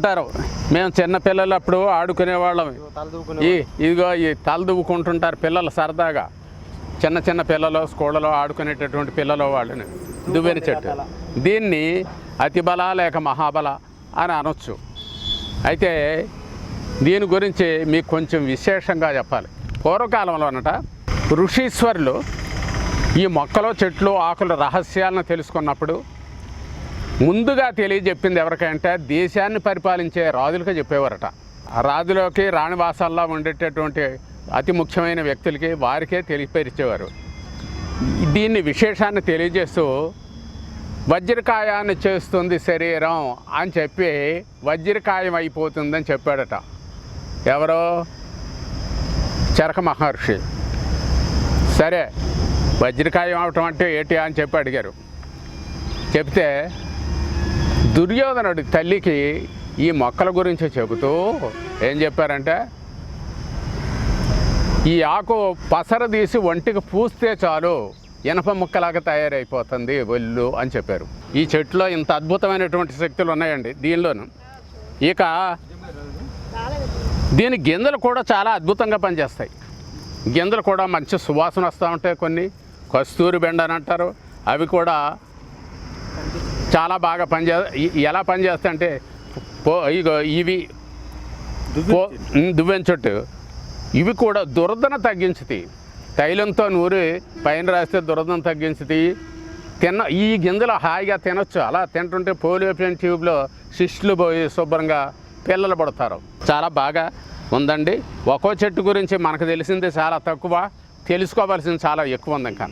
అంటారు, మేము చిన్నపిల్లలు అప్పుడు ఆడుకునేవాళ్ళం, ఇదిగో ఈ తలదువ్వుకుంటుంటారు పిల్లలు సరదాగా, చిన్న చిన్న పిల్లలు స్కూళ్ళలో ఆడుకునేటటువంటి పిల్లలు వాళ్ళని దువ్వెన చెట్టు. దీన్ని అతిబల లేక మహాబల అని అనొచ్చు. అయితే దీని గురించి మీకు కొంచెం విశేషంగా చెప్పాలి. పూర్వకాలంలో అనట ఋషీశ్వరులు ఈ మొక్కలు చెట్లు ఆకుల రహస్యాలను తెలుసుకున్నప్పుడు ముందుగా తెలియజెప్పింది ఎవరికంటే దేశాన్ని పరిపాలించే రాజులకే చెప్పేవారట. ఆ రాజులకి రాణివాసాల్లో ఉండేటటువంటి అతి ముఖ్యమైన వ్యక్తులకి వారికే తెలియపరిచేవారు. దీన్ని విశేషాన్ని తెలియజేస్తూ వజ్రకాయాన్ని చేస్తుంది శరీరం అని చెప్పి వజ్రకాయం అయిపోతుందని చెప్పాడట. ఎవరో చరక మహర్షి. సరే వజ్రకాయం అవటం అంటే ఏంటి అని చెప్పి అడిగారు. చెప్తే దుర్యోధనుడి తల్లికి ఈ మొక్కల గురించి చెబుతూ ఏం చెప్పారంటే, ఈ ఆకు పసర తీసి ఒంటికి పూస్తే చాలు ఇనప ముక్కలాగా తయారైపోతుంది ఒళ్ళు అని చెప్పారు. ఈ చెట్టులో ఇంత అద్భుతమైనటువంటి శక్తులు ఉన్నాయండి దీనిలోను. ఇక దీని గింజలు కూడా చాలా అద్భుతంగా పనిచేస్తాయి. గింజలు కూడా మంచి సువాసన వస్తూ ఉంటాయి. కొన్ని కస్తూరి బెండ అని అంటారు, అవి కూడా చాలా బాగా ఎలా పనిచేస్తాయంటే ఇవి దువ్వెన చెట్టు ఇవి కూడా దురదను తగ్గించుతాయి. తైలంతో నూరి పైన రాస్తే దురదను తగ్గించుతాయి. ఈ గింజలు హాయిగా తినొచ్చు. అలా తింటుంటే పోలియోపియన్ ట్యూబ్లో శిష్యులు పోయి శుభ్రంగా పిల్లలు పడతారు. చాలా బాగా ఉందండి. ఒక్కో చెట్టు గురించి మనకు తెలిసింది చాలా తక్కువ, తెలుసుకోవాల్సింది చాలా ఎక్కువ ఉంది ఇంకా.